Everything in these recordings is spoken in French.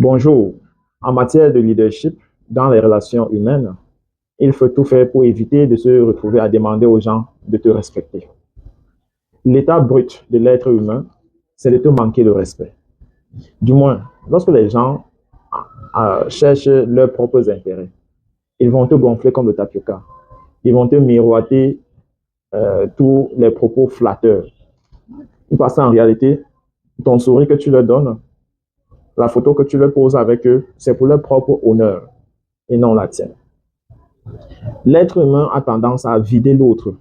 Bonjour. En matière de leadership dans les relations humaines, il faut tout faire pour éviter de se retrouver à demander aux gens de te respecter. L'état brut de l'être humain, c'est de te manquer de respect. Du moins, lorsque les gens cherchent leurs propres intérêts, ils vont te gonfler comme le tapioca. Ils vont te miroiter tous les propos flatteurs. Parce qu'en réalité, ton sourire que tu leur donnes, la photo que tu leur poses avec eux, c'est pour leur propre honneur et non la tienne. L'être humain a tendance à vider l'autre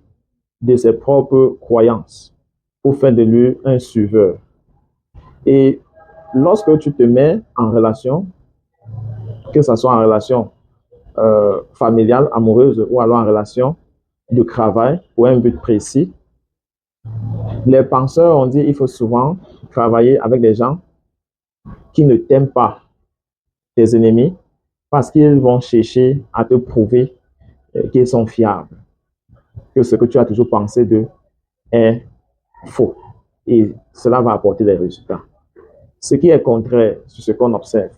de ses propres croyances pour faire de lui un suiveur. Et lorsque tu te mets en relation, que ce soit en relation familiale, amoureuse ou alors en relation de travail pour un but précis, les penseurs ont dit qu'il faut souvent travailler avec des gens qui ne t'aiment pas, tes ennemis, parce qu'ils vont chercher à te prouver qu'ils sont fiables, que ce que tu as toujours pensé d'eux est faux. Et cela va apporter des résultats. Ce qui est contraire sur ce qu'on observe.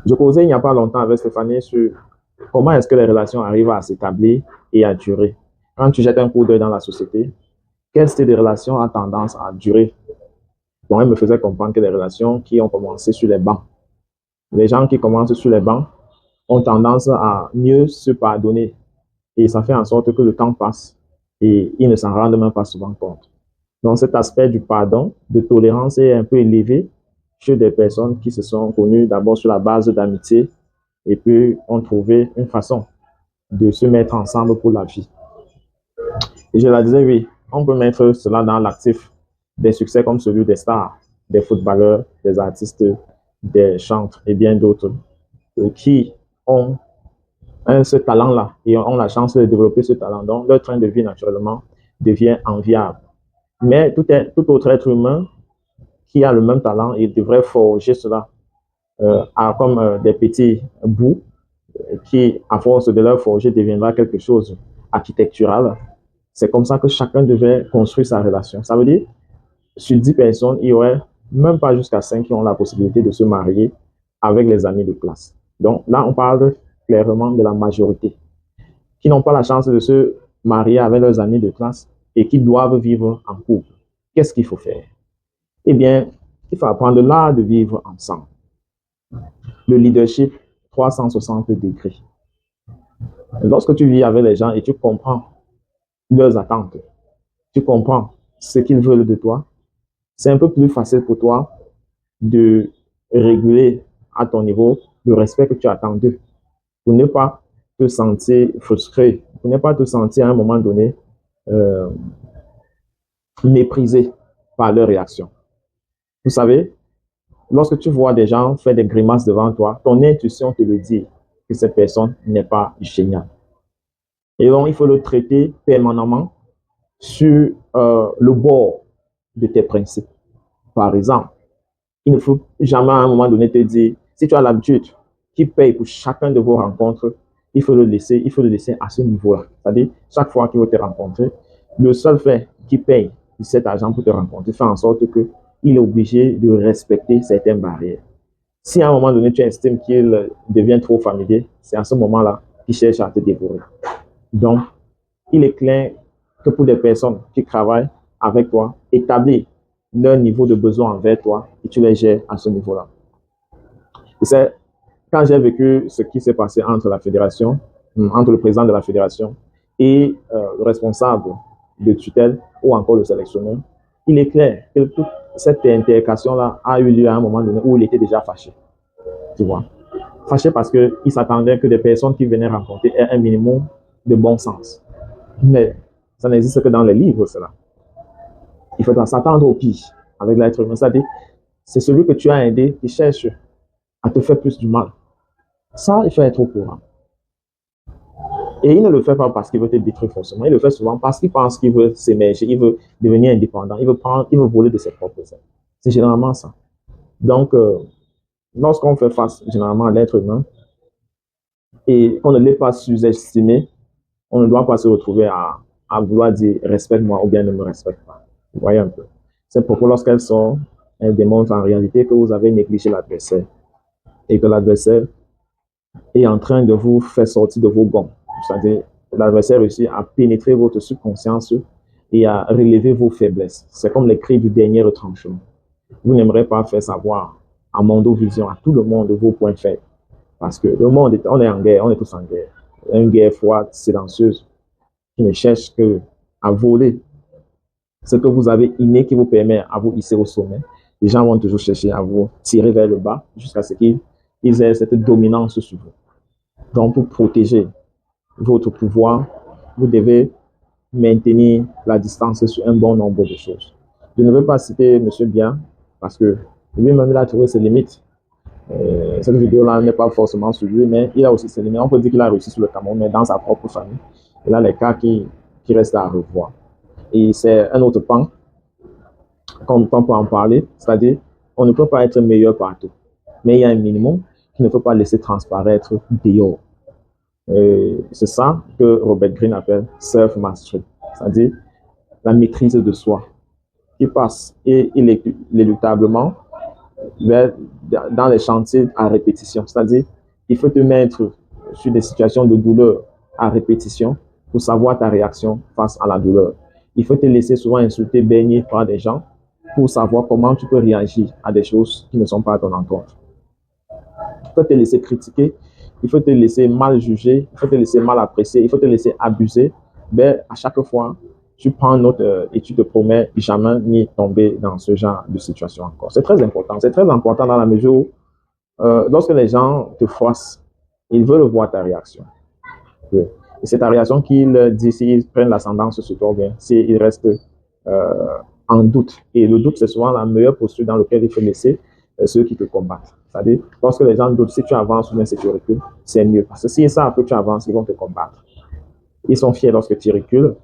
Je causais il n'y a pas longtemps avec Stéphanie sur comment est-ce que les relations arrivent à s'établir et à durer. Quand tu jettes un coup d'œil dans la société, quel style de relation a tendance à durer? Bon, elle me faisait comprendre que les relations qui ont commencé sur les bancs, les gens qui commencent sur les bancs ont tendance à mieux se pardonner. Et ça fait en sorte que le temps passe et ils ne s'en rendent même pas souvent compte. Donc cet aspect du pardon, de tolérance est un peu élevé chez des personnes qui se sont connues d'abord sur la base d'amitié et puis ont trouvé une façon de se mettre ensemble pour la vie. Et je la disais, oui, on peut mettre cela dans l'actif des succès comme celui des stars, des footballeurs, des artistes, des chantres et bien d'autres qui ont ce talent-là et ont la chance de développer ce talent. Donc leur train de vie naturellement devient enviable. Mais tout autre être humain qui a le même talent, il devrait forger cela comme des petits bouts qui, à force de leur forger, deviendra quelque chose architectural. C'est comme ça que chacun devait construire sa relation. Ça veut dire, sur 10 personnes, il y aurait même pas jusqu'à 5 qui ont la possibilité de se marier avec les amis de classe. Donc là, on parle clairement de la majorité qui n'ont pas la chance de se marier avec leurs amis de classe et qui doivent vivre en couple. Qu'est-ce qu'il faut faire? Eh bien, il faut apprendre l'art de vivre ensemble. Le leadership 360 degrés. Lorsque tu vis avec les gens et tu comprends leurs attentes, tu comprends ce qu'ils veulent de toi, c'est un peu plus facile pour toi de réguler à ton niveau le respect que tu attends d'eux, pour ne pas te sentir frustré, pour ne pas te sentir à un moment donné euh, méprisé par leurs réactions. Vous savez, lorsque tu vois des gens faire des grimaces devant toi, ton intuition te le dit que cette personne n'est pas géniale. Et donc, il faut le traiter permanemment sur le bord de tes principes. Par exemple, il ne faut jamais à un moment donné te dire, si tu as l'habitude qui paye pour chacun de vos rencontres, il faut le laisser à ce niveau-là. C'est-à-dire, chaque fois qu'il veut te rencontrer, le seul fait qu'il paye cet argent pour te rencontrer fait en sorte qu'il est obligé de respecter certaines barrières. Si à un moment donné, tu estimes qu'il devient trop familier, c'est à ce moment-là qu'il cherche à te dévorer. Donc, il est clair que pour des personnes qui travaillent avec toi, établir leur niveau de besoin envers toi et tu les gères à ce niveau-là. Et c'est quand j'ai vécu ce qui s'est passé entre la fédération, entre le président de la fédération et le responsable de tutelle ou encore le sélectionneur, il est clair que toute cette intercation-là a eu lieu à un moment donné où il était déjà fâché. Tu vois. Fâché parce qu'il s'attendait que des personnes qui venaient rencontrer aient un minimum de bon sens. Mais ça n'existe que dans les livres, cela. Il faut s'attendre au pire avec l'être humain. C'est-à-dire, c'est celui que tu as aidé qui cherche à te faire plus du mal. Ça, il faut être au courant. Et il ne le fait pas parce qu'il veut te détruire forcément. Il le fait souvent parce qu'il pense qu'il veut s'émerger, il veut devenir indépendant, il veut voler de ses propres ailes. C'est généralement ça. Donc, lorsqu'on fait face généralement à l'être humain et qu'on ne l'est pas sous-estimé, on ne doit pas se retrouver à vouloir dire respecte-moi ou bien ne me respecte pas. Vous voyez un peu. C'est pourquoi lorsqu'elle sort, elle démontre en réalité que vous avez négligé l'adversaire et que l'adversaire est en train de vous faire sortir de vos gonds. C'est-à-dire, l'adversaire réussit à pénétrer votre subconscience et à relever vos faiblesses. C'est comme les cris du dernier retranchement. Vous n'aimerez pas faire savoir à Mondovision, à tout le monde, vos points faibles. Parce que le monde, on est en guerre, on est tous en guerre. Une guerre froide, silencieuse, qui ne cherche que à voler ce que vous avez inné qui vous permet à vous hisser au sommet. Les gens vont toujours chercher à vous tirer vers le bas jusqu'à ce qu'ils aient cette dominance sur vous. Donc, pour protéger votre pouvoir, vous devez maintenir la distance sur un bon nombre de choses. Je ne veux pas citer M. Bien, parce que lui-même, il a trouvé ses limites. Cette vidéo-là n'est pas forcément sur lui, mais il a aussi ses limites. On peut dire qu'il a réussi sur le Cameroun, mais dans sa propre famille, il a les cas qui restent à revoir. Et c'est un autre pan qu'on peut en parler, c'est-à-dire on ne peut pas être meilleur partout, mais il y a un minimum qu'il ne faut pas laisser transparaître dehors. C'est ça que Robert Greene appelle self-mastery, c'est-à-dire la maîtrise de soi, qui passe inéluctablement dans les chantiers à répétition, c'est-à-dire il faut te mettre sur des situations de douleur à répétition pour savoir ta réaction face à la douleur. Il faut te laisser souvent insulter, baigner par des gens pour savoir comment tu peux réagir à des choses qui ne sont pas à ton encontre. Il faut te laisser critiquer, il faut te laisser mal juger, il faut te laisser mal apprécier, il faut te laisser abuser. Mais à chaque fois, tu prends note et tu te promets jamais ni tomber dans ce genre de situation encore. C'est très important. C'est très important dans la mesure où lorsque les gens te froissent, ils veulent voir ta réaction. Et c'est ta réaction qu'ils disent s'ils prennent l'ascendance sur toi ou bien s'ils restent en doute. Et le doute, c'est souvent la meilleure posture dans laquelle il faut laisser ceux qui te combattent. C'est-à-dire, lorsque les gens doutent, si tu avances ou bien si tu recules, c'est mieux. Parce que s'ils savent que tu avances, ils vont te combattre. Ils sont fiers lorsque tu recules.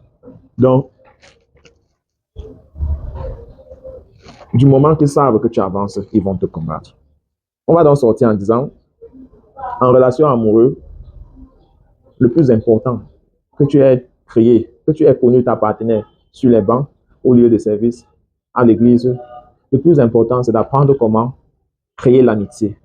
Donc, du moment qu'ils savent que tu avances, ils vont te combattre. On va donc sortir en disant, en relation amoureuse, le plus important, que tu aies créé, que tu aies connu ta partenaire sur les bancs, au lieu de service, à l'église, le plus important, c'est d'apprendre comment créer l'amitié.